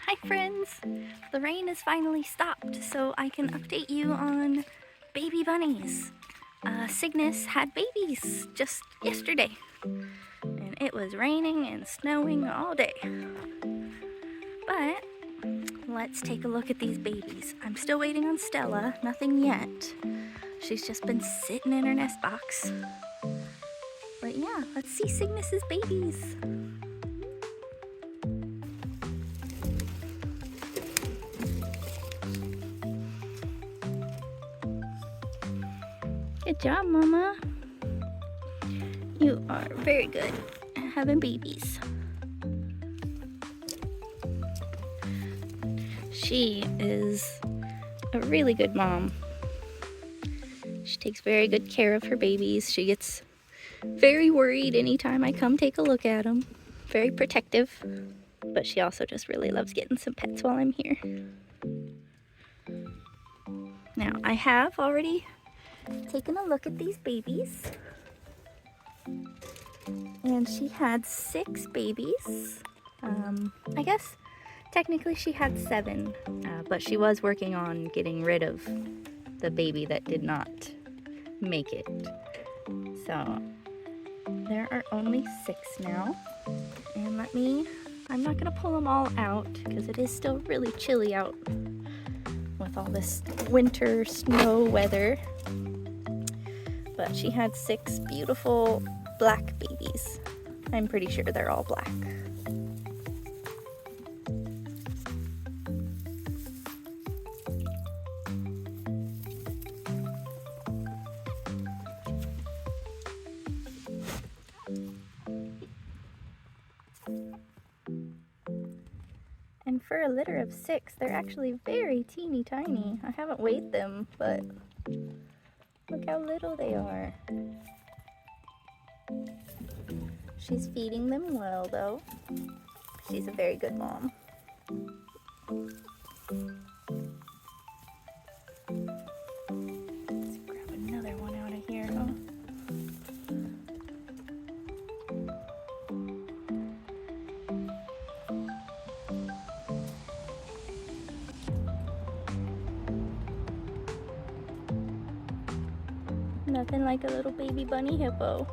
Hi friends! The rain has finally stopped, so I can update you on baby bunnies. Cygnus had babies just yesterday, and it was raining and snowing all day. But let's take a look at these babies. I'm still waiting on Stella, nothing yet. She's just been sitting in her nest box. But yeah, let's see Cygnus's babies. Good job, Mama. You are very good at having babies. She is a really good mom. She takes very good care of her babies. She gets very worried anytime I come take a look at them. Very protective, but she also just really loves getting some pets while I'm here. Now, I have already taken a look at these babies, and she had 6 babies. I guess technically she had 7, but she was working on getting rid of the baby that did not make it. So there are only 6 now, and I'm not gonna pull them all out because it is still really chilly out with all this winter snow weather. But she had 6 beautiful black babies. I'm pretty sure they're all black. And for a litter of 6, they're actually very teeny tiny. I haven't weighed them, but look how little they are. She's feeding them well, though. She's a very good mom. Let's grab another one out of here, huh? Nothing like a little baby bunny hippo.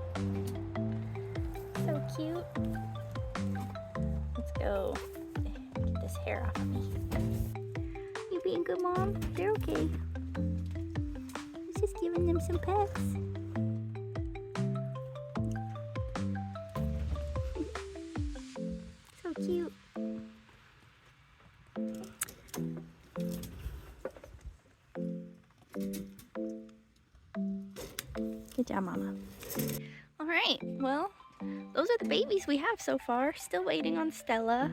So cute. Let's go get this hair off of me. You being a good mom? They're okay. He's just giving them some pets. So cute. Good job, Mama. All right, well, those are the babies we have so far. Still waiting on Stella.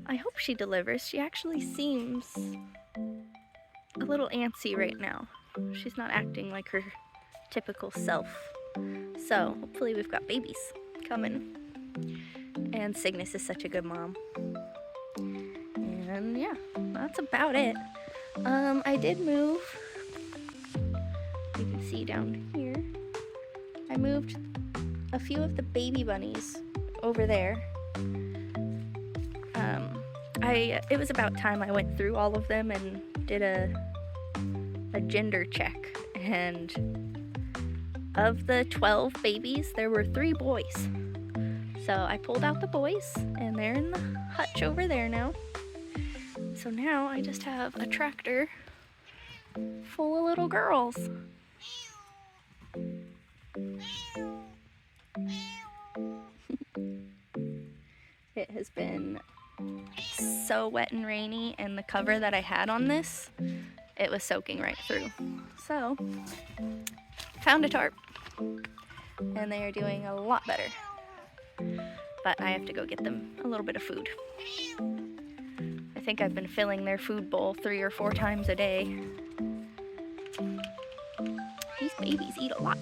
I hope she delivers. She actually seems a little antsy right now. She's not acting like her typical self. So hopefully we've got babies coming. And Cygnus is such a good mom. And yeah, that's about it. I did move. You can see down here. I moved a few of the baby bunnies over there. It was about time I went through all of them and did a gender check. And of the 12 babies, there were 3 boys. So I pulled out the boys, and they're in the hutch over there now. So now I just have a tractor full of little girls. It has been so wet and rainy, and the cover that I had on this, it was soaking right through. So, found a tarp, and they are doing a lot better. But I have to go get them a little bit of food. I think I've been filling their food bowl 3 or 4 times a day. These babies eat a lot.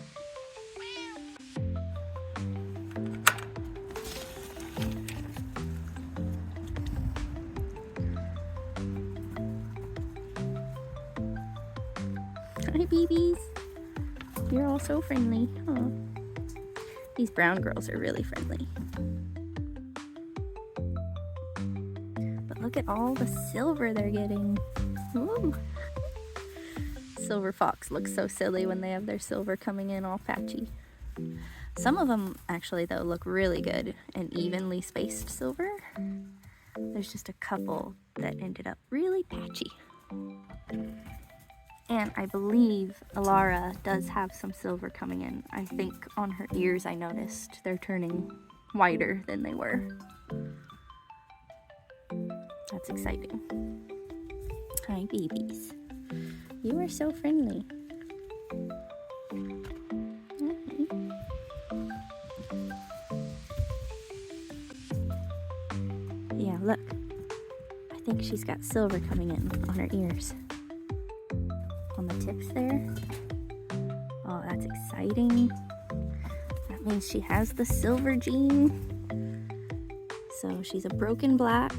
Hi, babies. You're all so friendly. Huh? These brown girls are really friendly. But look at all the silver they're getting. Ooh. Silver fox looks so silly when they have their silver coming in all patchy. Some of them actually though look really good and evenly spaced silver. There's just a couple that ended up really patchy. And I believe Alara does have some silver coming in. I think on her ears I noticed they're turning whiter than they were. That's exciting. Hi babies. You are so friendly. Yeah, look. I think she's got silver coming in on her ears. On the tips there. Oh, that's exciting. That means she has the silver gene. So she's a broken black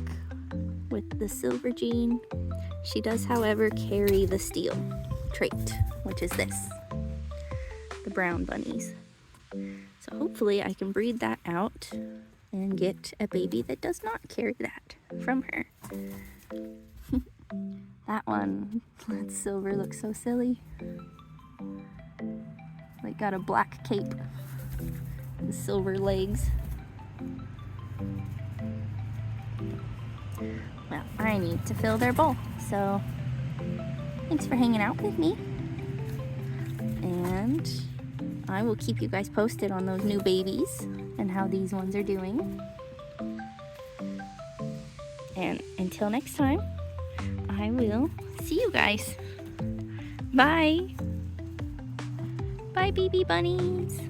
with the silver gene. She does, however, carry the steel trait, which is this, the brown bunnies. So hopefully I can breed that out and get a baby that does not carry that from her. That one, that silver looks so silly. Like got a black cape and silver legs. Well, I need to fill their bowl, so thanks for hanging out with me. And I will keep you guys posted on those new babies and how these ones are doing. And until next time, I will see you guys. Bye. Bye, baby bunnies.